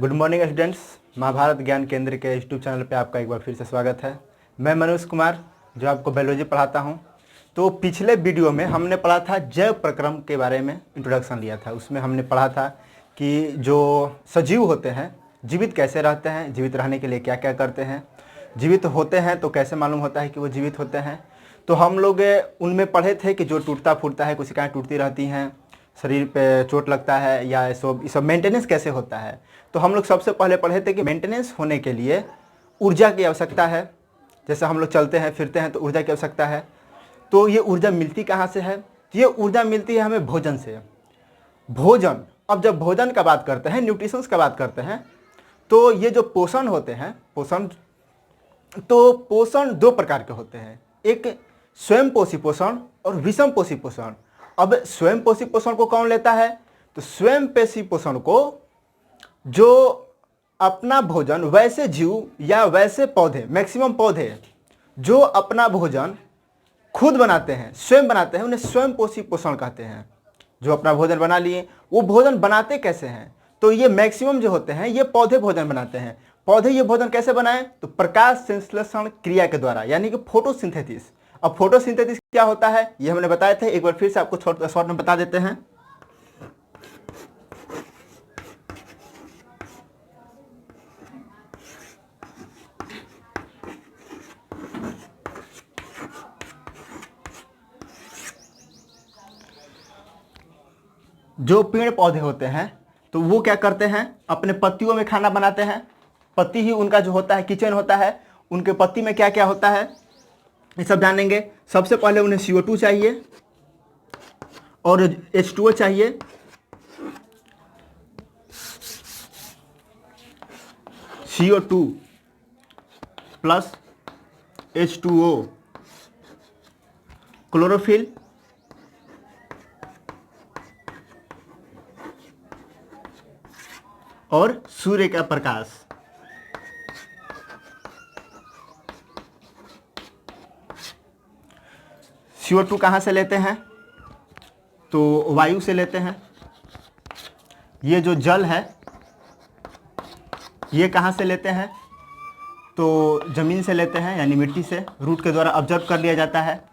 Good morning students. Mahabharat ज्ञान केंद्र के यूट्यूब चैनल पे आपका एक बार फिर से स्वागत है। मैं मनोज कुमार जो आपको बायोलॉजी पढ़ाता हूं। तो पिछले वीडियो में हमने पढ़ा था जैव प्रक्रम के बारे में, इंट्रोडक्शन लिया था। उसमें हमने पढ़ा था कि जो सजीव होते हैं जीवित कैसे रहते हैं, जीवित रहने के लिए क्या क्या करते हैं, जीवित होते हैं तो कैसे मालूम होता है कि वो जीवित होते हैं। तो हम लोग उनमें पढ़े थे कि जो टूटता फूटता है, कोशिकाएँ टूटती रहती हैं, शरीर पे चोट लगता है या ये सब मेंटेनेंस कैसे होता है। तो हम लोग सबसे पहले पढ़े थे कि मेंटेनेंस होने के लिए ऊर्जा की आवश्यकता है। जैसे हम लोग चलते हैं फिरते हैं तो ऊर्जा की आवश्यकता है। तो ये ऊर्जा मिलती कहाँ से है? तो ये ऊर्जा मिलती है हमें भोजन से। भोजन, अब जब भोजन का बात करते हैं, न्यूट्रिशंस का बात करते हैं, तो ये जो पोषण होते हैं, पोषण दो प्रकार के होते हैं। एक स्वयं पोषी पोषण और विषम पोषी पोषण। अब स्वयं पोषी पोषण को कौन लेता है? तो स्वयं पोषी पोषण को जो अपना भोजन, वैसे जीव या वैसे पौधे, मैक्सिमम पौधे जो अपना भोजन खुद बनाते हैं, स्वयं बनाते हैं, उन्हें स्वयं पोषी पोषण कहते हैं। जो अपना भोजन बना लिए, वो भोजन बनाते कैसे हैं? तो ये मैक्सिमम जो होते हैं ये पौधे भोजन बनाते हैं। पौधे ये भोजन कैसे बनाएं? तो प्रकाश संश्लेषण क्रिया के द्वारा, यानी कि फोटोसिंथेसिस। अब फोटोसिंथेसिस क्या होता है ये हमने बताए थे, एक बार फिर से आपको शॉर्ट में बता देते हैं। जो पेड़ पौधे होते हैं तो वो क्या करते हैं? अपने पत्तियों में खाना बनाते हैं। पत्ती ही उनका जो होता है किचन होता है। उनके पत्ती में क्या क्या होता है ये सब जानेंगे। सबसे पहले उन्हें CO2 चाहिए और H2O चाहिए। CO2 प्लस H2O, क्लोरोफिल और सूर्य का प्रकाश। CO2 कहाँ से लेते हैं? तो वायु से लेते हैं। ये जो जल है ये कहाँ से लेते हैं? तो जमीन से लेते हैं, यानी मिट्टी से, रूट के द्वारा ऑब्जर्व कर लिया जाता है।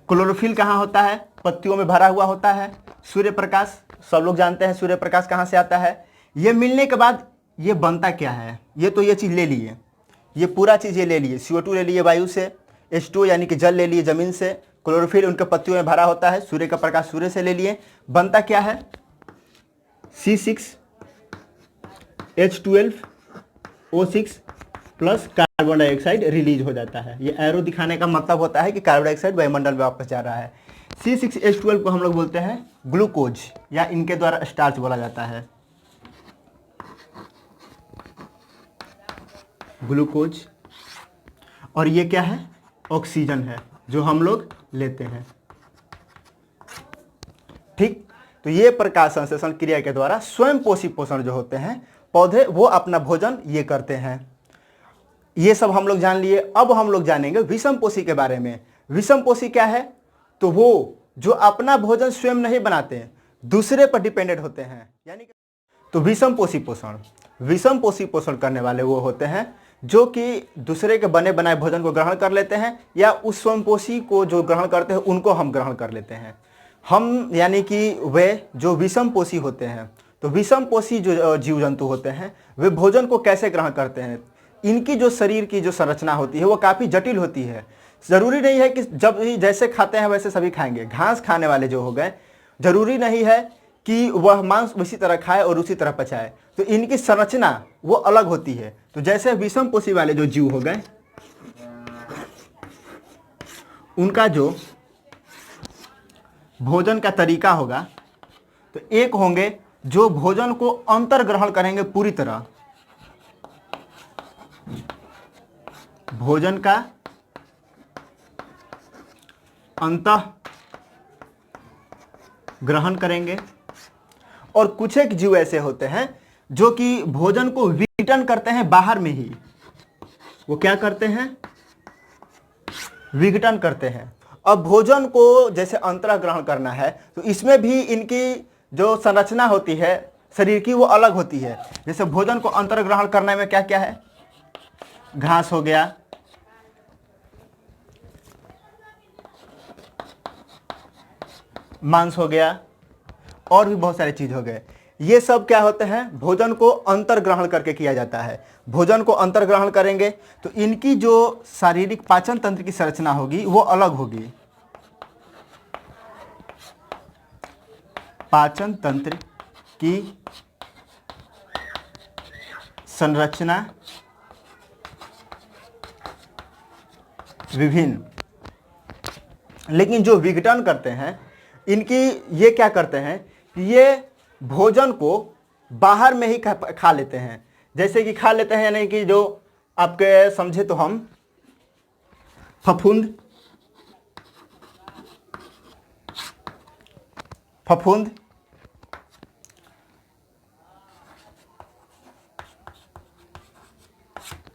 क्लोरोफिल कहाँ होता है? पत्तियों में भरा हुआ होता है। सूर्य प्रकाश, सब लोग जानते हैं सूर्य प्रकाश कहाँ से आता है। ये मिलने के बाद ये बनता क्या है? ये तो ये चीज़ ले लिए, ये पूरा चीज़ ये ले लिए। CO2 ले लिए वायु से, H2O यानी कि जल ले लिए ज़मीन से, क्लोरोफिल उनके पत्तियों में भरा होता है, सूर्य का प्रकाश सूर्य से ले लिए। बनता क्या है? C6H12O6 plus carbon dioxide release हो जाता है। ये एरो दिखाने का मतलब होता है कि कार्बन डाइऑक्साइड वायुमंडल में वापस जा रहा है। C6H12 को हम लोग बोलते हैं ग्लूकोज, या इनके द्वारा स्टार्च बोला जाता है, ग्लूकोज। और ये क्या है? ऑक्सीजन है जो हम लोग लेते हैं। ठीक, तो ये प्रकाश संश्लेषण क्रिया के द्वारा स्वयं पोषी पोषण जो होते हैं पौधे, वो अपना भोजन ये करते हैं। ये सब हम लोग जान लिए। अब हम लोग जानेंगे विषम पोषी के बारे में। विषम पोषी क्या है? तो वो जो अपना भोजन स्वयं नहीं बनाते, दूसरे पर डिपेंडेंट होते हैं, यानी कि तो विषम पोषी पोषण, विषम पोषी पोषण करने वाले वो होते हैं जो कि दूसरे के बने बनाए भोजन को ग्रहण कर लेते हैं, या उस स्वयं पोषी को जो ग्रहण करते हैं उनको हम ग्रहण कर लेते हैं। हम यानी कि वे जो विषम पोषी होते हैं, तो विषम पोषी जो जीव जंतु होते हैं वे भोजन को कैसे ग्रहण करते हैं? इनकी जो शरीर की जो संरचना होती है वो काफ़ी जटिल होती है। ज़रूरी नहीं है कि जब जैसे खाते हैं वैसे सभी खाएंगे। घास खाने वाले जो हो गए, ज़रूरी नहीं है कि वह मांस उसी तरह खाए और उसी तरह पचाए। तो इनकी संरचना वो अलग होती है। तो जैसे विषम पोषी वाले जो जीव हो गए, उनका जो भोजन का तरीका होगा, तो एक होंगे जो भोजन को अंतर ग्रहण करेंगे पूरी तरह, भोजन का अंतः ग्रहण करेंगे। और कुछ एक जीव ऐसे होते हैं जो कि भोजन को विघटन करते हैं बाहर में ही। वो क्या करते हैं? विघटन करते हैं। अब भोजन को जैसे अंतः ग्रहण करना है तो इसमें भी इनकी जो संरचना होती है शरीर की वो अलग होती है। जैसे भोजन को अंतर्ग्रहण करने में क्या क्या है, घास हो गया, मांस हो गया, और भी बहुत सारी चीज हो गए। ये सब क्या होते हैं, भोजन को अंतर्ग्रहण करके किया जाता है। भोजन को अंतर्ग्रहण करेंगे तो इनकी जो शारीरिक पाचन तंत्र की संरचना होगी वो अलग होगी। पाचन तंत्र की संरचना विभिन्न, लेकिन जो विघटन करते हैं इनकी, ये क्या करते हैं कि ये भोजन को बाहर में ही खा लेते हैं। जैसे कि खा लेते हैं यानी कि जो आपके समझे तो हम फफूंद, फफूंद,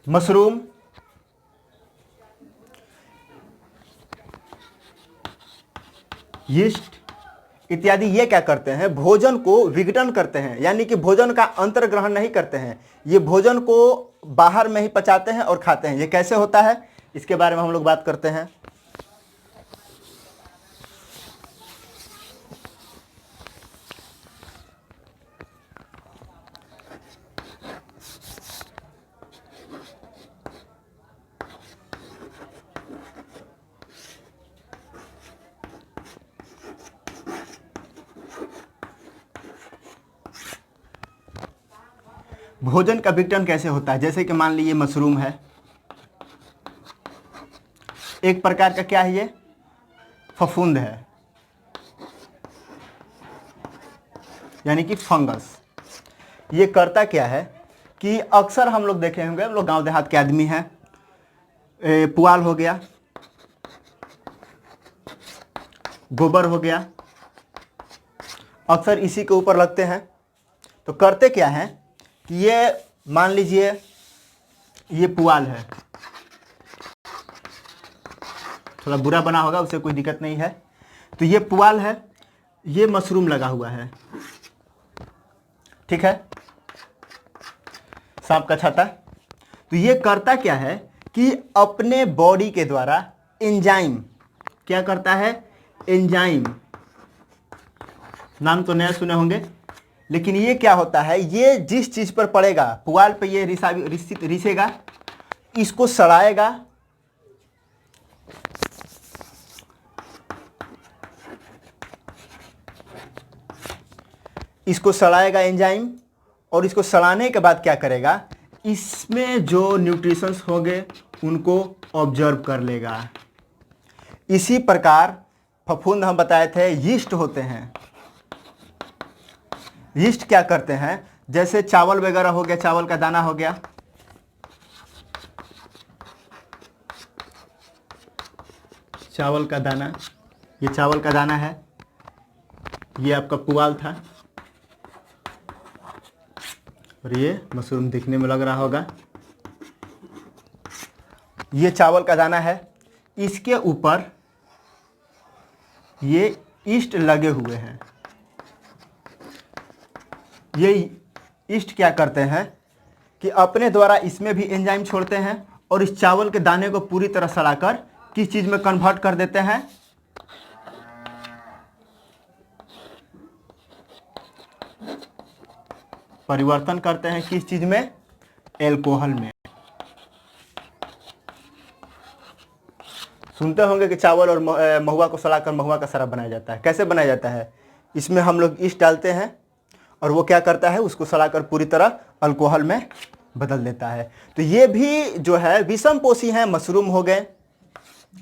मशरूम, यीस्ट इत्यादि, ये क्या करते हैं, भोजन को विघटन करते हैं, यानी कि भोजन का अंतर्ग्रहण नहीं करते हैं। ये भोजन को बाहर में ही पचाते हैं और खाते हैं। ये कैसे होता है, इसके बारे में हम लोग बात करते हैं। भोजन का विघटन कैसे होता है, जैसे कि मान लीजिए मशरूम है, एक प्रकार का क्या है, ये फफूंद है, यानी कि फंगस। ये करता क्या है कि अक्सर हम लोग देखे होंगे, हम लोग गांव देहात के आदमी हैं, पुआल हो गया, गोबर हो गया, अक्सर इसी के ऊपर लगते हैं। तो करते क्या है कि ये मान लीजिए ये पुआल है, थोड़ा बुरा बना होगा, उससे कोई दिक्कत नहीं है। तो ये पुआल है, ये मशरूम लगा हुआ है, ठीक है, सांप का छाता। तो ये करता क्या है कि अपने बॉडी के द्वारा एंजाइम, क्या करता है, एंजाइम, नाम तो नया सुने होंगे, लेकिन ये क्या होता है, ये जिस चीज पर पड़ेगा, पुआल पे ये रिसेगा, इसको सड़ाएगा, इसको सड़ाएगा एंजाइम, और इसको सड़ाने के बाद क्या करेगा, इसमें जो न्यूट्रिशंस होंगे उनको ऑब्जर्व कर लेगा। इसी प्रकार फफूंद हम बताए थे, यीस्ट होते हैं। यीस्ट क्या करते हैं, जैसे चावल वगैरह हो गया, चावल का दाना हो गया, चावल का दाना, ये चावल का दाना है, ये आपका पुआल था, और ये मशरूम दिखने में लग रहा होगा, ये चावल का दाना है। इसके ऊपर ये यीस्ट लगे हुए हैं। ये यीस्ट क्या करते हैं कि अपने द्वारा इसमें भी एंजाइम छोड़ते हैं, और इस चावल के दाने को पूरी तरह सड़ाकर किस चीज में कन्वर्ट कर देते हैं, परिवर्तन करते हैं किस चीज में, एल्कोहल में। सुनते होंगे कि चावल और महुआ को सड़ाकर महुआ का शराब बनाया जाता है। कैसे बनाया जाता है, इसमें हम लोग यीस्ट डालते हैं और वो क्या करता है, उसको सड़ाकर पूरी तरह अल्कोहल में बदल देता है। तो ये भी जो है विषम पोषी हैं। मशरूम हो गए,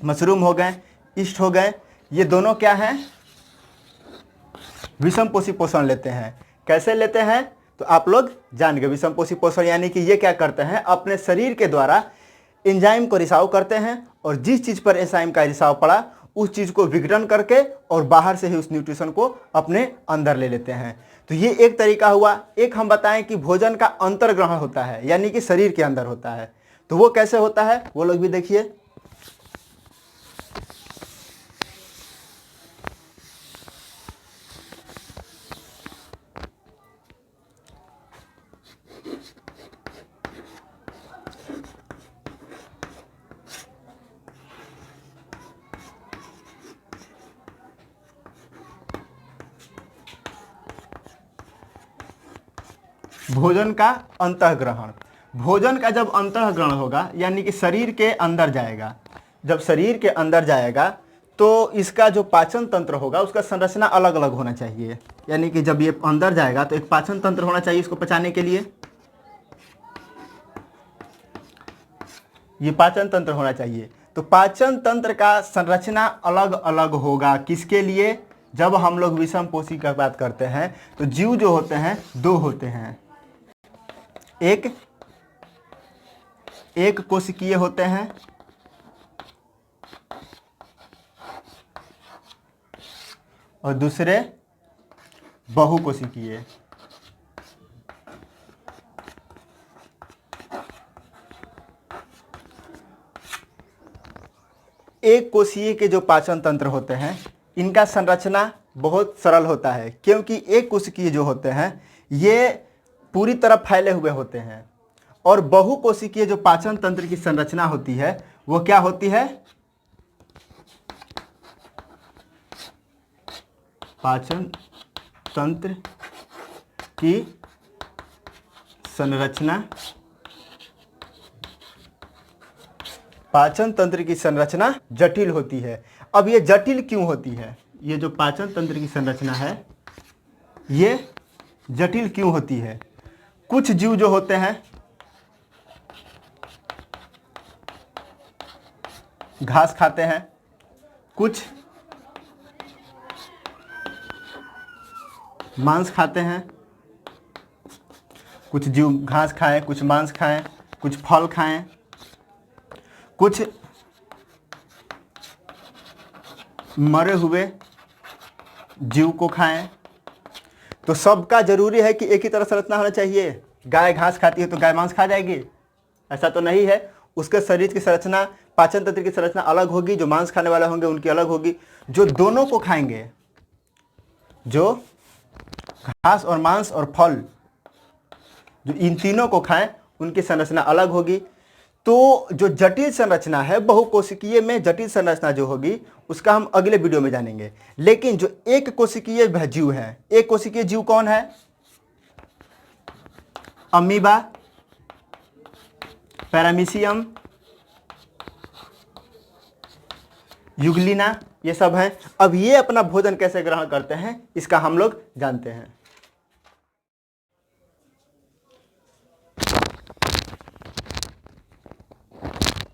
मशरूम हो गए, यीस्ट हो गए, ये दोनों क्या हैं, विषम पोषी पोषण लेते हैं। कैसे लेते हैं तो आप लोग जान गए, विषम पोषी पोषण यानी कि ये क्या करते हैं, अपने शरीर के द्वारा एंजाइम को रिसाव करते हैं, और जिस चीज पर एंजाइम का रिसाव पड़ा उस चीज को विघटन करके और बाहर से ही उस न्यूट्रिशन को अपने अंदर ले लेते हैं। तो ये एक तरीका हुआ। एक हम बताएं कि भोजन का अंतर्ग्रहण होता है, यानी कि शरीर के अंदर होता है। तो वो कैसे होता है, वो लोग भी देखिए। भोजन का अंतःग्रहण। भोजन का जब अंतःग्रहण होगा यानी कि शरीर के अंदर जाएगा, जब शरीर के अंदर जाएगा तो इसका जो पाचन तंत्र होगा उसका संरचना अलग अलग होना चाहिए। यानी कि जब ये अंदर जाएगा तो एक पाचन तंत्र होना चाहिए इसको पचाने के लिए, ये पाचन तंत्र होना चाहिए। तो पाचन तंत्र का संरचना अलग अलग होगा किसके लिए? जब हम लोग विषम पोषी की बात करते हैं तो जीव जो होते हैं दो होते हैं, एक कोशिकीय होते हैं और दूसरे बहुकोशिकीय। एक कोशिकीय के जो पाचन तंत्र होते हैं इनका संरचना बहुत सरल होता है, क्योंकि एक कोशिकीय जो होते हैं ये पूरी तरह फैले हुए होते हैं, और बहुकोशिकीय जो पाचन तंत्र की संरचना होती है वो क्या होती है? पाचन तंत्र की संरचना, पाचन तंत्र की संरचना जटिल होती है। अब ये जटिल क्यों होती है? ये जो पाचन तंत्र की संरचना है ये जटिल क्यों होती है? कुछ जीव जो होते हैं घास खाते हैं, कुछ मांस खाते हैं, कुछ जीव घास खाएं, कुछ मांस खाएं, कुछ फल खाएं, कुछ मरे हुए जीव को खाएं। तो सबका जरूरी है कि एक ही तरह संरचना होना चाहिए। गाय घास खाती है तो गाय मांस खा जाएगी, ऐसा तो नहीं है। उसके शरीर की संरचना, पाचन तंत्र की संरचना अलग होगी, जो मांस खाने वाले होंगे उनकी अलग होगी। जो दोनों को खाएंगे, जो घास और मांस और फल, जो इन तीनों को खाएं उनकी संरचना अलग होगी। तो जो जटिल संरचना है बहुकोशिकीय में, जटिल संरचना जो होगी उसका हम अगले वीडियो में जानेंगे। लेकिन जो एक कोशिकीय जीव है, एक कोशिकीय जीव कौन है? अमीबा, पैरामीशियम, यूग्लिना, ये सब हैं। अब ये अपना भोजन कैसे ग्रहण करते हैं इसका हम लोग जानते हैं।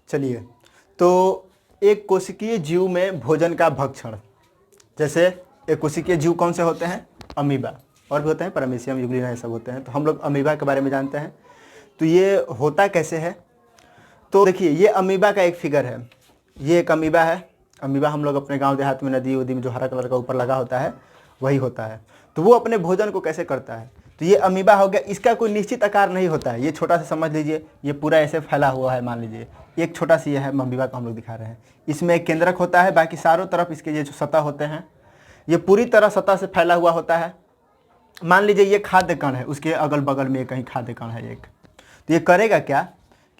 चलिए, तो एक कोशिकीय जीव में भोजन का भक्षण, जैसे एक कोशिकीय जीव कौन से होते हैं? अमीबा, और भी होते हैं पैरामीशियम, यूग्लिना, ये सब होते हैं। तो हम लोग अमीबा के बारे में जानते हैं। तो ये होता कैसे है? तो देखिए, ये अमीबा का एक फिगर है। ये एक अमीबा है। अमीबा हम लोग अपने गांव देहात में नदी उदी में जो हरा कलर का ऊपर लगा होता है वही होता है। तो वो अपने भोजन को कैसे करता है? तो ये अमीबा हो गया, इसका कोई निश्चित आकार नहीं होता है। ये छोटा सा समझ लीजिए, ये पूरा ऐसे फैला हुआ है। मान लीजिए एक छोटा सी है अमीबा को हम लोग दिखा रहे हैं। इसमें एक केंद्रक होता है, बाकी चारों तरफ इसके ये जो सतह होते हैं ये पूरी तरह सतह से फैला हुआ होता है। मान लीजिए ये खाद्य कण है, उसके अगल बगल में कहीं खाद्य कण है एक। तो ये करेगा क्या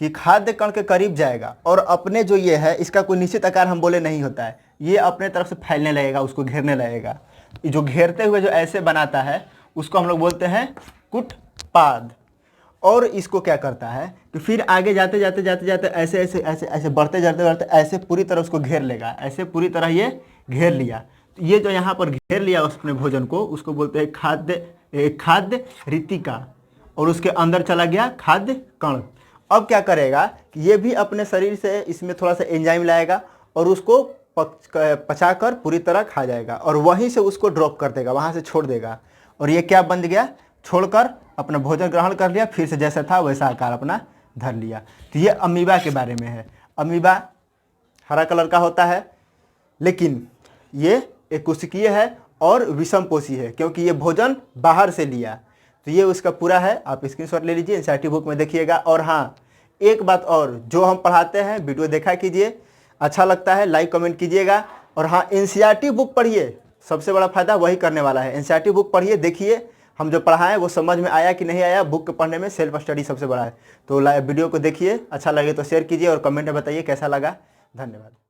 कि खाद्य कण के करीब जाएगा और अपने जो ये है इसका कोई निश्चित आकार हम बोले नहीं होता है, ये अपने तरफ से फैलने लगेगा, उसको घेरने लगेगा। जो घेरते हुए जो ऐसे बनाता है उसको हम लोग बोलते हैं कुटपाद। और इसको क्या करता है कि फिर आगे जाते जाते जाते जाते ऐसे ऐसे ऐसे ऐसे बढ़ते जाते बढ़ते ऐसे पूरी तरह उसको घेर लेगा। ऐसे पूरी तरह ये घेर लिया। तो ये जो यहाँ पर घेर लिया उस अपने भोजन को, उसको बोलते हैं खाद्य रितिका, और उसके अंदर चला गया खाद्य कण। अब क्या करेगा कि ये भी अपने शरीर से इसमें थोड़ा सा एंजाइम लाएगा और उसको पचाकर पूरी तरह खा जाएगा, और वहीं से उसको ड्रॉप कर देगा, वहाँ से छोड़ देगा। और ये क्या बन गया? छोड़कर अपना भोजन ग्रहण कर लिया, फिर से जैसा था वैसा आकार अपना धर लिया। तो ये अमीबा के बारे में है। अमीबा हरा कलर का होता है, लेकिन ये एक कोशिकीय है और विषमपोषी है, क्योंकि ये भोजन बाहर से लिया। तो ये उसका पूरा है, आप स्क्रीनशॉट ले लीजिए, एनसीईआरटी बुक में देखिएगा। और हाँ, एक बात और, जो हम पढ़ाते हैं वीडियो देखा कीजिए, अच्छा लगता है लाइक कमेंट कीजिएगा। और हाँ, एनसीईआरटी बुक पढ़िए, सबसे बड़ा फायदा वही करने वाला है। एनसीईआरटी बुक पढ़िए, देखिए हम जो पढ़ाएं वो समझ में आया कि नहीं आया। बुक पढ़ने में सेल्फ स्टडी सबसे बड़ा है। तो वीडियो को देखिए, अच्छा लगे तो शेयर कीजिए और कमेंट में बताइए कैसा लगा। धन्यवाद।